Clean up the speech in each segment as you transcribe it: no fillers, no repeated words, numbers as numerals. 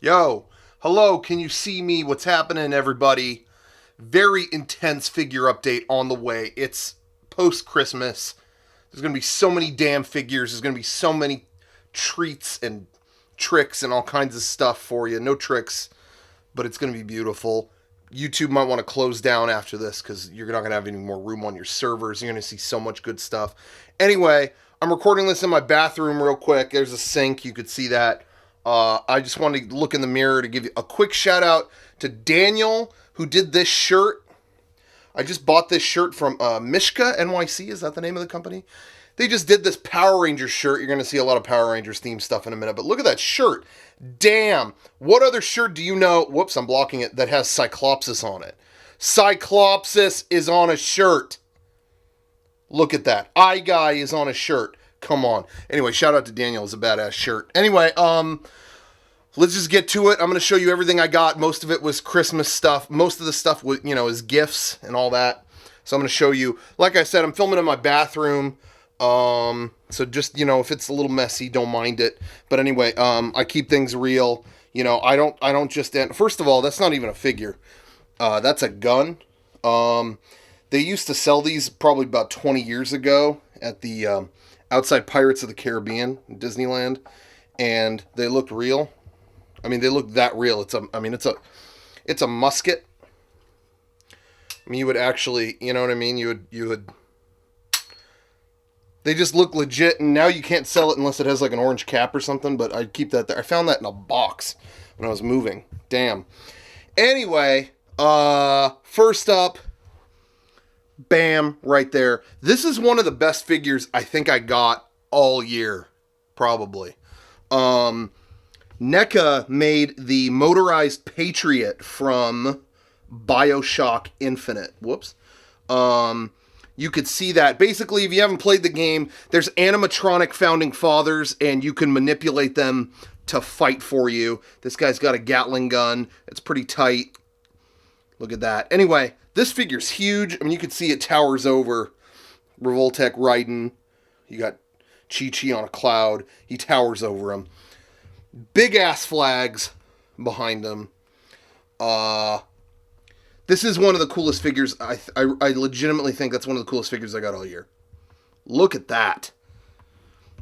Yo, hello, can you see me? What's happening, everybody? Very intense figure update on the way. It's post Christmas. There's going to be so many damn figures. There's going to be so many treats and tricks and all kinds of stuff for you. No tricks, but it's going to be beautiful. YouTube might want to close down after this because you're not going to have any more room on your servers. You're going to see so much good stuff. Anyway, I'm recording this in my bathroom real quick. There's a sink. You could see that. I just wanted to look in the mirror to give you a quick shout out to Daniel, who did this shirt. I just bought this shirt from Mishka NYC. Is that the name of the company? They just did this Power Rangers shirt. You're going to see a lot of Power Rangers themed stuff in a minute. But look at that shirt. Damn. What other shirt do you know? Whoops, I'm blocking it. That has Cyclopsis on it. Cyclopsis is on a shirt. Look at that. Eye Guy is on a shirt. Come on. Anyway, shout out to Daniel. It's a badass shirt. Anyway, let's just get to it. I'm going to show you everything I got. Most of it was Christmas stuff. Most of the stuff was, is gifts and all that. So I'm going to show you. Like I said, I'm filming in my bathroom. So just, if it's a little messy, don't mind it. But anyway, I keep things real. I don't just end. First of all, that's not even a figure. That's a gun. They used to sell these probably about 20 years ago at the outside Pirates of the Caribbean in Disneyland, and they looked real. I mean, they look that real. It's a musket. I mean, you would actually, you know what I mean? You would. They just look legit, and now you can't sell it unless it has like an orange cap or something. But I'd keep that there. I found that in a box when I was moving. Damn. Anyway, first up. Bam, right there. This is one of the best figures I think I got all year, probably. NECA made the motorized Patriot from BioShock Infinite. Whoops. You could see that. Basically, if you haven't played the game, there's animatronic founding fathers, and you can manipulate them to fight for you. This guy's got a Gatling gun. It's pretty tight. Look at that. Anyway, this figure's huge. I mean, you can see it towers over Revoltech Raiden. You got Chi-Chi on a cloud. He towers over him. Big ass flags behind him. This is one of the coolest figures. I legitimately think that's one of the coolest figures I got all year. Look at that.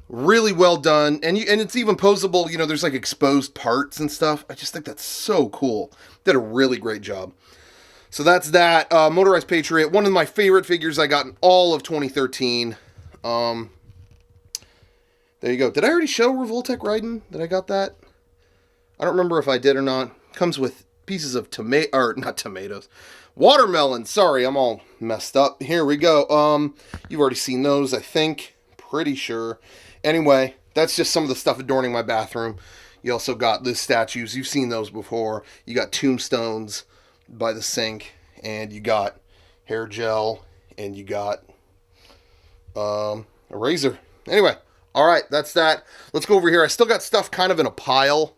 Really well done. And it's even posable. There's like exposed parts and stuff. I just think that's so cool. Did a really great job. So that's that. Motorized Patriot. One of my favorite figures I got in all of 2013. There you go. Did I already show Revoltech Raiden? Did I got that? I don't remember if I did or not. Comes with pieces of not tomatoes. Watermelon. Sorry, I'm all messed up. Here we go. You've already seen those, I think. Pretty sure. Anyway, that's just some of the stuff adorning my bathroom. You also got the statues. You've seen those before. You got tombstones by the sink, and you got hair gel, and you got a razor. Anyway, all right, that's that. Let's go over here. I still got stuff kind of in a pile,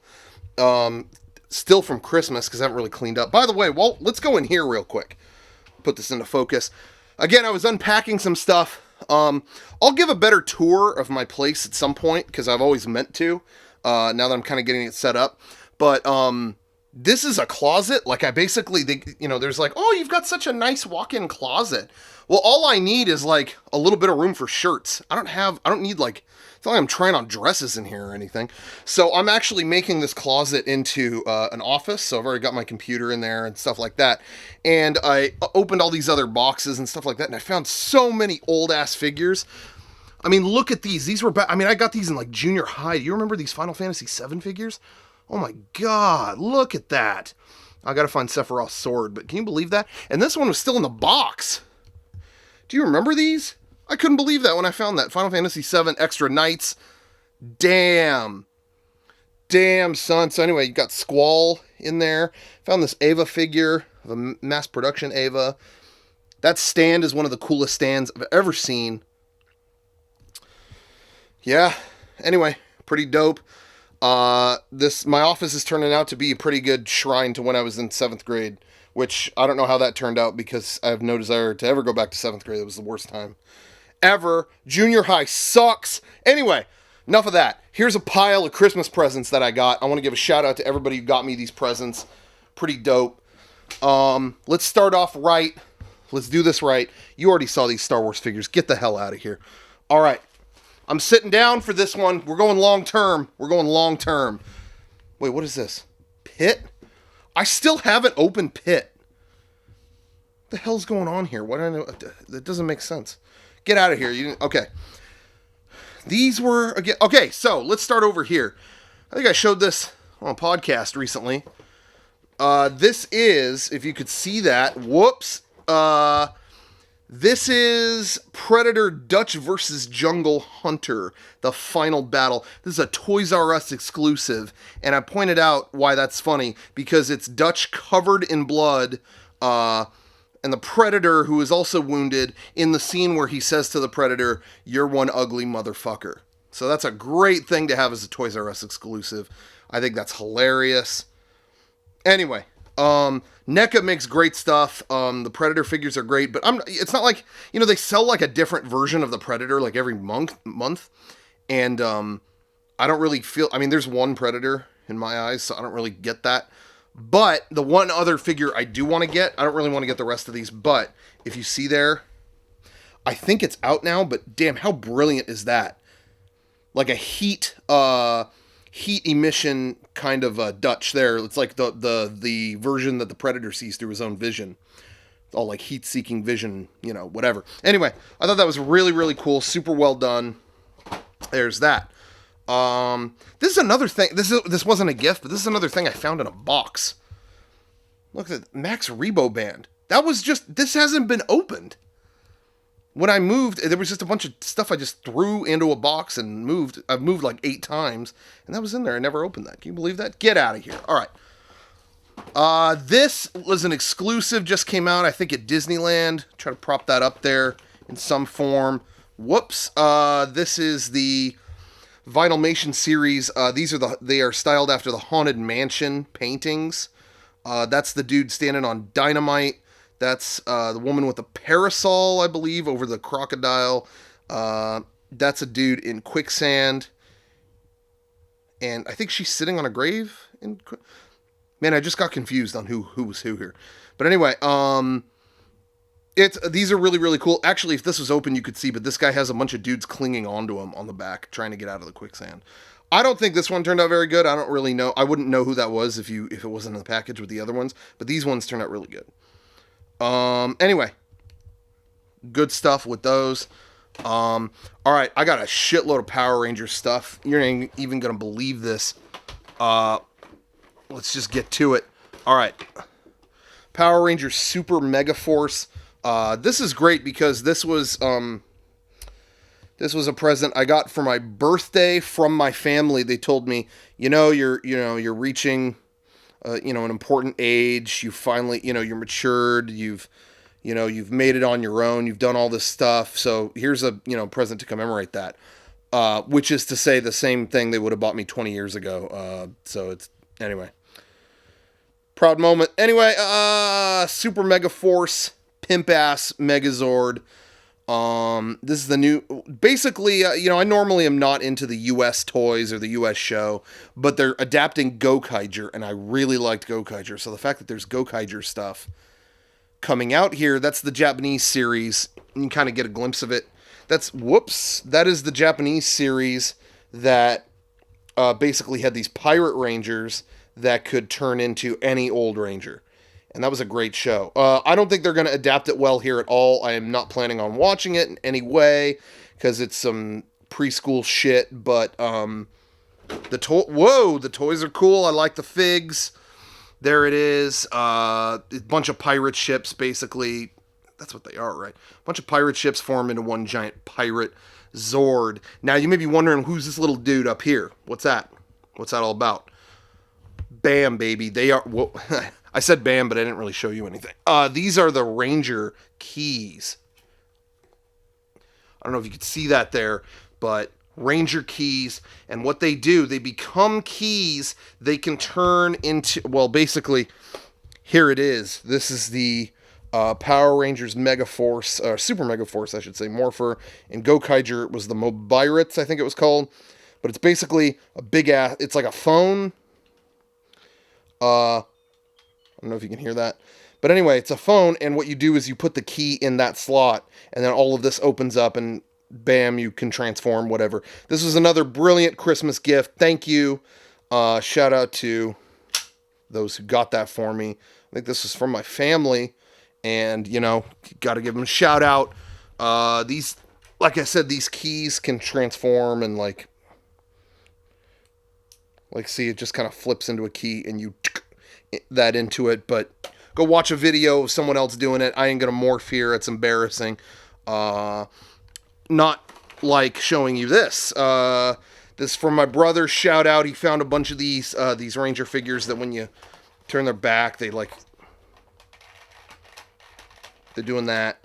still from Christmas because I haven't really cleaned up. By the way, well, let's go in here real quick. Put this into focus. Again, I was unpacking some stuff. I'll give a better tour of my place at some point because I've always meant to. Now that I'm kind of getting it set up, but this is a closet. Like there's like, oh, you've got such a nice walk-in closet. Well, all I need is like a little bit of room for shirts. I don't need like, it's not like I'm trying on dresses in here or anything. So I'm actually making this closet into an office. So I've already got my computer in there and stuff like that. And I opened all these other boxes and stuff like that. And I found so many old ass figures. I mean, look at these. These were, I got these in like junior high. Do you remember these Final Fantasy VII figures? Oh my God, look at that. I gotta find Sephiroth's sword, but can you believe that? And this one was still in the box. Do you remember these? I couldn't believe that when I found that. Final Fantasy VII Extra Knights. Damn. Damn, son. So anyway, you got Squall in there. Found this Ava figure, of a mass production Ava. That stand is one of the coolest stands I've ever seen. Yeah, anyway, pretty dope. My office is turning out to be a pretty good shrine to when I was in 7th grade, which I don't know how that turned out because I have no desire to ever go back to 7th grade. It was the worst time ever. Junior high sucks. Anyway, enough of that. Here's a pile of Christmas presents that I got. I want to give a shout out to everybody who got me these presents. Pretty dope. Let's start off right. Let's do this right. You already saw these Star Wars figures. Get the hell out of here. All right. I'm sitting down for this one. We're going long term. Wait, what is this? Pit? I still haven't opened Pit. What the hell's going on here? What I know? That doesn't make sense. Get out of here. You didn't, okay. These were again. Okay, so let's start over here. I think I showed this on a podcast recently. This is, if you could see that. Whoops. This is Predator Dutch vs. Jungle Hunter, the final battle. This is a Toys R Us exclusive, and I pointed out why that's funny, because it's Dutch covered in blood, and the Predator, who is also wounded, in the scene where he says to the Predator, "You're one ugly motherfucker." So that's a great thing to have as a Toys R Us exclusive. I think that's hilarious. Anyway, NECA makes great stuff. The Predator figures are great, but it's not like, they sell like a different version of the Predator like every month. And I don't really feel, there's one Predator in my eyes, so I don't really get that. But the one other figure I do want to get, I don't really want to get the rest of these, but if you see there, I think it's out now, but damn, how brilliant is that? Like a heat emission kind of Dutch there. It's like the version that the Predator sees through his own vision. All like heat-seeking vision, whatever. Anyway, I thought that was really, really cool. Super well done. There's that. This is another thing. This wasn't a gift, but this is another thing I found in a box. Look at that Max Rebo band. This hasn't been opened. When I moved, there was just a bunch of stuff I just threw into a box and moved. I've moved like 8 times, and that was in there. I never opened that. Can you believe that? Get out of here. All right. This was an exclusive, just came out, I think, at Disneyland. Try to prop that up there in some form. Whoops. This is the Vinylmation series. They are styled after the Haunted Mansion paintings. That's the dude standing on dynamite. That's the woman with the parasol, I believe, over the crocodile. That's a dude in quicksand. And I think she's sitting on a grave. Man, I just got confused on who was who here. But anyway, these are really, really cool. Actually, if this was open, you could see, but this guy has a bunch of dudes clinging onto him on the back, trying to get out of the quicksand. I don't think this one turned out very good. I don't really know. I wouldn't know who that was if it wasn't in the package with the other ones. But these ones turned out really good. Anyway, good stuff with those. All right, I got a shitload of Power Rangers stuff. You're not even gonna believe this. Let's just get to it. All right, Power Rangers Super Mega Force. This is great because this was a present I got for my birthday from my family. They told me, you're reaching an important age. You finally, you're matured. You've made it on your own. You've done all this stuff. So here's a, present to commemorate that. Which is to say the same thing they would have bought me 20 years ago. So it's, anyway. Proud moment. Anyway, Super Mega Force, Pimp Ass Megazord. This is the new, basically, I normally am not into the US toys or the US show, but they're adapting Gokaiger, and I really liked Gokaiger. So the fact that there's Gokaiger stuff coming out here, that's the Japanese series. You can kind of get a glimpse of it. That is the Japanese series that basically had these pirate rangers that could turn into any old ranger. And that was a great show. I don't think they're going to adapt it well here at all. I am not planning on watching it in any way because it's some preschool shit. But the toys are cool. I like the figs. There it is. A bunch of pirate ships, basically. That's what they are, right? A bunch of pirate ships form into one giant pirate Zord. Now, you may be wondering, who's this little dude up here? What's that? What's that all about? Bam, baby. They are... Whoa. I said bam, but I didn't really show you anything. These are the Ranger keys. I don't know if you could see that there, but Ranger keys. And what they do, they become keys. They can turn into... Well, basically, here it is. This is the Power Rangers Mega Force, Super Mega Force, I should say, Morpher. And Gokaiger was the Mobirates, I think it was called. But it's basically a big ass, it's like a phone. I don't know if you can hear that. But anyway, it's a phone, and what you do is you put the key in that slot, and then all of this opens up, and bam, you can transform, whatever. This was another brilliant Christmas gift. Thank you. Shout out to those who got that for me. I think this is from my family, and, you know, got to give them a shout out. These, like I said, these keys can transform, and, like, see, it just kind of flips into a key, and you that into it, but go watch a video of someone else doing it. I ain't gonna morph here. It's embarrassing. Not like showing you this. This is from my brother. Shout out. He found a bunch of these Ranger figures that when you turn their back, they're doing that.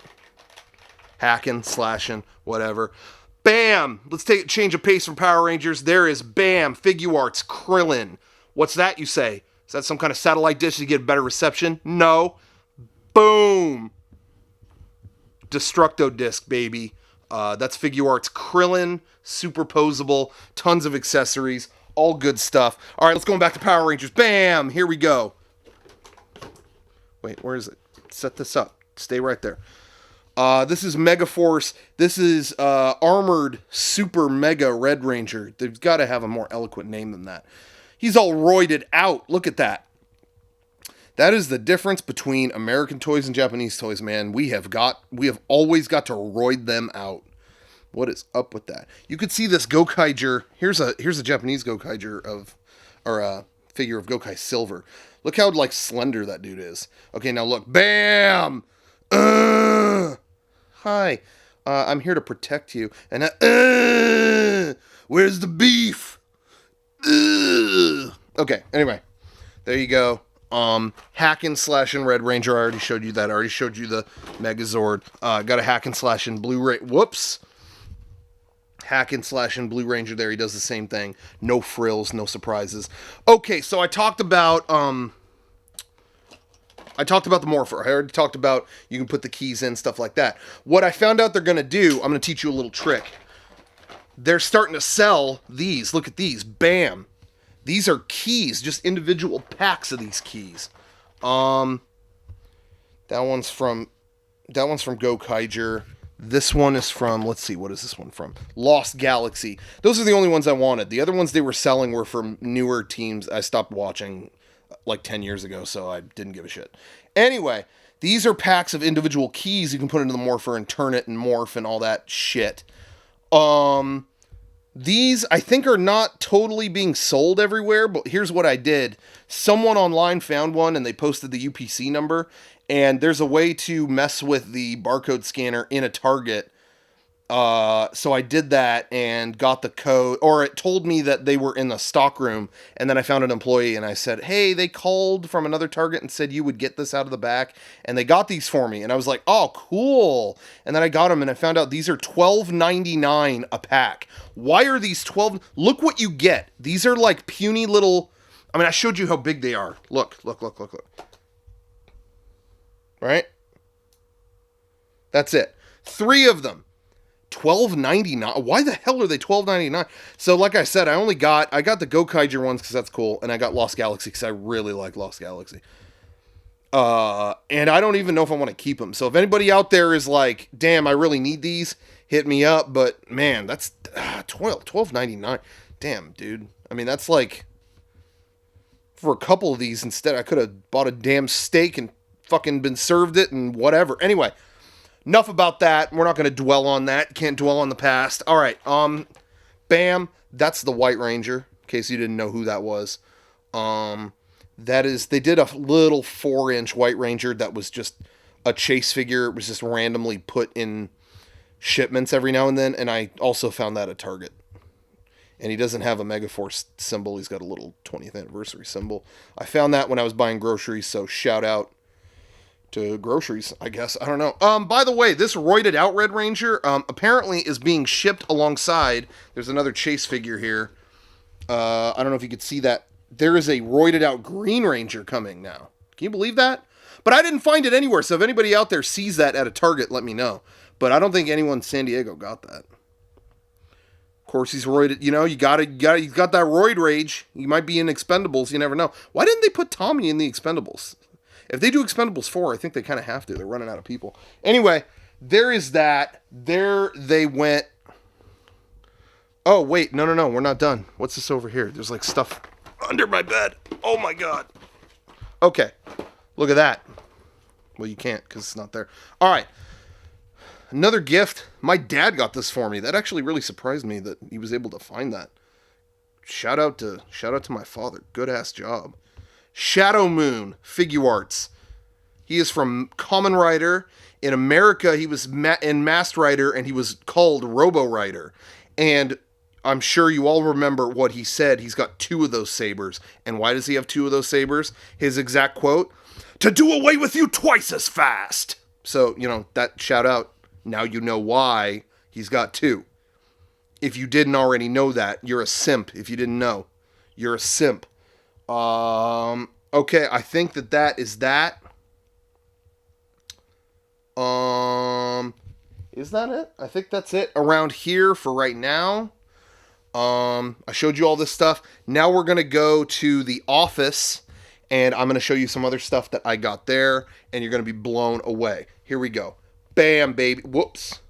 Hacking, slashing, whatever. Bam! Let's change of pace from Power Rangers. There is Bam! Figuarts, Krillin. What's that, you say? Is that some kind of satellite dish to get better reception? No. Boom! Destructo disc, baby. That's Figuarts Krillin, superposable, tons of accessories, all good stuff. All right, let's go back to Power Rangers. Bam! Here we go. Wait, where is it? Set this up. Stay right there. This is Megaforce. This is Armored Super Mega Red Ranger. They've got to have a more eloquent name than that. He's all roided out. Look at that. That is the difference between American toys and Japanese toys, man. We have always got to roid them out. What is up with that? You could see this Gokaiger. Here's a Japanese Gokaiger figure of Gokai Silver. Look how like slender that dude is. Okay, now look. Bam! Hi. I'm here to protect you. And where's the beef? Okay, anyway. There you go. Hack and slash in Red Ranger. I already showed you that. I already showed you the Megazord. Got a hack and slash in Blue Whoops. Hack and slash in Blue Ranger there. He does the same thing. No frills, no surprises. Okay, so I talked about the morpher. I already talked about you can put the keys in, stuff like that. What I found out they're going to do, I'm going to teach you a little trick. They're starting to sell these. Look at these. Bam. These are keys, just individual packs of these keys. That one's from Gokaiger. This one is from, let's see, what is this one from? Lost Galaxy. Those are the only ones I wanted. The other ones they were selling were from newer teams. I stopped watching like 10 years ago, so I didn't give a shit. Anyway, these are packs of individual keys you can put into the morpher and turn it and morph and all that shit. These, I think, are not totally being sold everywhere, but here's what I did. Someone online found one, and they posted the UPC number, and there's a way to mess with the barcode scanner in a Target. So I did that and got the code, or it told me that they were in the stock room, and then I found an employee, and I said, hey, they called from another Target and said you would get this out of the back, and they got these for me, and I was like, oh, cool, and then I got them, and I found out these are $12.99 a pack. Why are these 12? Look what you get. These are like puny little, I mean, I showed you how big they are. Look. Right? That's it. 3 of them. $12.99. Why the hell are they $12.99? So, like I said, I got the Gokaiger ones because that's cool, and I got Lost Galaxy because I really like Lost Galaxy. And I don't even know if I want to keep them. So, if anybody out there is like, damn, I really need these, hit me up. But man, that's $12.99. Damn, dude. I mean, that's like for a couple of these instead. I could have bought a damn steak and fucking been served it and whatever. Anyway. Enough about that. We're not going to dwell on that. Can't dwell on the past. All right. Bam. That's the White Ranger, in case you didn't know who that was. They did a little 4-inch White Ranger that was just a chase figure. It was just randomly put in shipments every now and then, and I also found that at Target. And he doesn't have a Megaforce symbol. He's got a little 20th anniversary symbol. I found that when I was buying groceries, so shout out to groceries, I guess. I don't know. By the way, this roided out Red Ranger apparently is being shipped alongside. There's another chase figure here. I don't know if you could see that. There is a roided out Green Ranger coming now. Can you believe that? But I didn't find it anywhere, so if anybody out there sees that at a Target, let me know. But I don't think anyone in San Diego got that. Of course, he's roided. You know, he's got that roid rage. He might be in Expendables. You never know. Why didn't they put Tommy in the Expendables? If they do Expendables 4, I think they kind of have to. They're running out of people. Anyway, there is that. There they went. Oh, wait. No. We're not done. What's this over here? There's like stuff under my bed. Oh, my God. Okay. Look at that. Well, you can't because it's not there. All right. Another gift. My dad got this for me. That actually really surprised me that he was able to find that. Shout out to my father. Good ass job. Shadow Moon Figuarts. He is from Kamen Rider. In America, he was in Masked Rider, and he was called Robo Rider. And I'm sure you all remember what he said. He's got 2 of those sabers. And why does he have 2 of those sabers? His exact quote: "To do away with you twice as fast." So, that shout out. Now you know why he's got 2. If you didn't already know that, you're a simp. If you didn't know, you're a simp. Okay, I think that is that. Is that it? I think that's it around here for right now. I showed you all this stuff. Now we're going to go to the office, and I'm going to show you some other stuff that I got there, and you're going to be blown away. Here we go. Bam, baby. Whoops.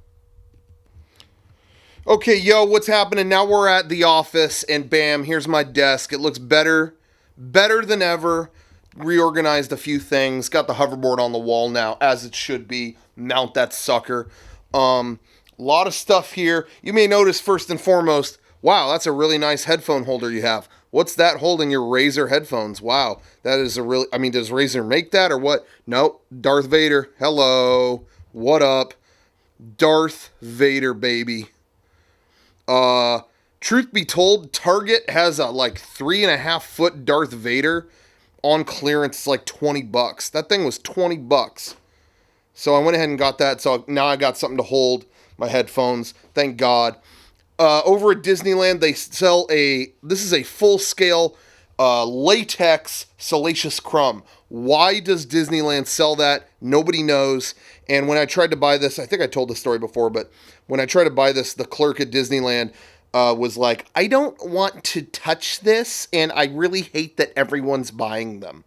Okay, yo, what's happening? Now we're at the office, and bam, here's my desk. It looks better than ever. Reorganized a few things. Got the hoverboard on the wall now, as it should be. Mount that sucker. Lot of stuff here. You may notice, first and foremost, wow, that's a really nice headphone holder you have. What's that holding your Razer headphones? Wow, that is a really... I mean, does Razer make that or what? Nope. Darth Vader. Hello. What up? Darth Vader, baby. Truth be told, Target has a like 3.5 foot Darth Vader on clearance. It's like $20. That thing was $20. So I went ahead and got that. So now I got something to hold my headphones. Thank God. Over at Disneyland, they sell this is a full-scale latex Salacious Crumb. Why does Disneyland sell that? Nobody knows. And when I tried to buy this, I think I told this story before, but when I tried to buy this, the clerk at Disneyland was like, "I don't want to touch this, and I really hate that everyone's buying them."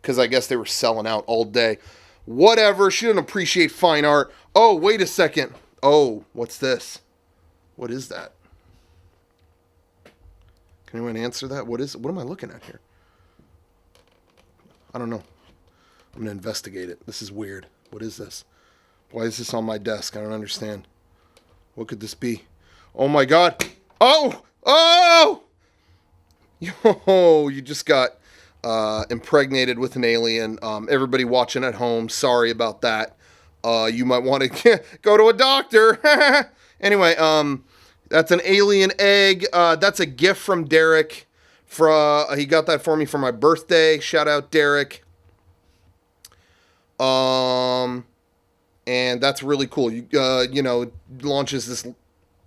Because I guess they were selling out all day. Whatever, she didn't appreciate fine art. Oh, wait a second. Oh, what's this? What is that? Can anyone answer that? What am I looking at here? I don't know. I'm going to investigate it. This is weird. What is this? Why is this on my desk? I don't understand. What could this be? Oh my God. Oh! Oh! Yo, you just got impregnated with an alien. Everybody watching at home, sorry about that. You might want to go to a doctor. Anyway, that's an alien egg. That's a gift from Derek. He got that for me for my birthday. Shout out, Derek. And that's really cool. It launches this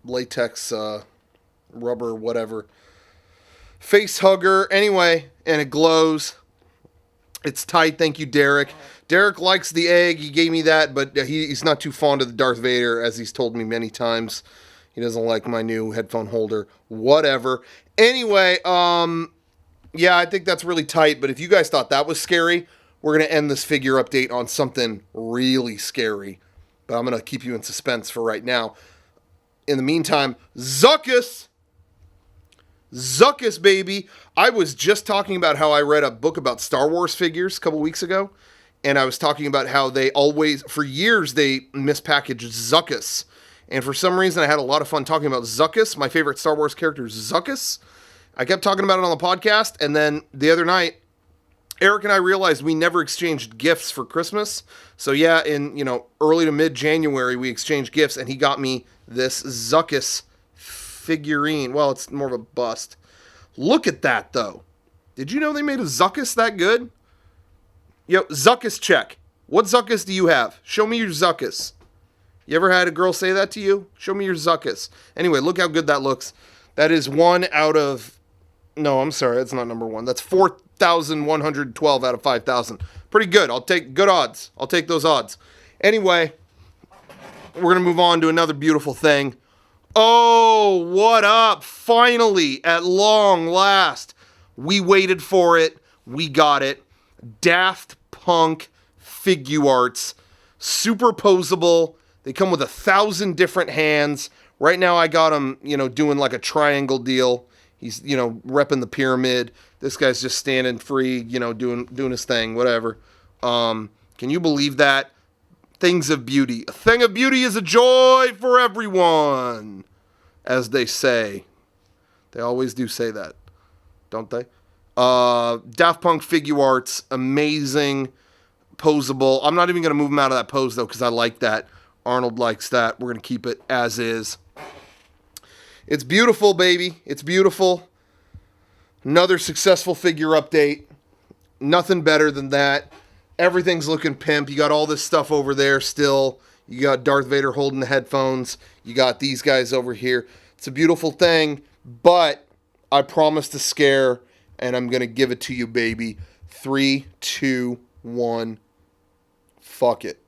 latex rubber, whatever, face hugger. Anyway, and it glows. It's tight. Thank you, Derek. Derek likes the egg. He gave me that, but he's not too fond of the Darth Vader, as he's told me many times. He doesn't like my new headphone holder. Whatever. Anyway, yeah, I think that's really tight. But if you guys thought that was scary, we're going to end this figure update on something really scary. But I'm going to keep you in suspense for right now. In the meantime, Zuckus! Zuckus, baby! I was just talking about how I read a book about Star Wars figures a couple weeks ago. And I was talking about how they always, for years, they mispackaged Zuckus. And for some reason, I had a lot of fun talking about Zuckus. My favorite Star Wars character is Zuckus. I kept talking about it on the podcast. And then the other night, Eric and I realized we never exchanged gifts for Christmas. So yeah, in, early to mid-January, we exchanged gifts. And he got me this Zuckus figurine. Well, it's more of a bust. Look at that, though. Did you know they made a Zuckus that good? Yo, Zuckus check. What Zuckus do you have? Show me your Zuckus. You ever had a girl say that to you? Show me your Zuckus. Anyway, look how good that looks. That is 1 out of... No, I'm sorry. That's not number 1. That's 4,112 out of 5,000. Pretty good. I'll take good odds. I'll take those odds. Anyway, we're going to move on to another beautiful thing. Oh, what up? Finally, at long last. We waited for it. We got it. Daft Punk Figuarts. Super posable. They come with 1,000 different hands. Right now I got him, doing like a triangle deal. He's, repping the pyramid. This guy's just standing free, doing his thing, whatever. Can you believe that? Things of beauty. A thing of beauty is a joy for everyone, as they say. They always do say that, don't they? Daft Punk Figuarts, amazing, posable. I'm not even going to move him out of that pose, though, because I like that. Arnold likes that. We're going to keep it as is. It's beautiful, baby. It's beautiful. Another successful figure update. Nothing better than that. Everything's looking pimp. You got all this stuff over there still. You got Darth Vader holding the headphones. You got these guys over here. It's a beautiful thing, but I promised to scare, and I'm going to give it to you, baby. 3, 2, 1. Fuck it.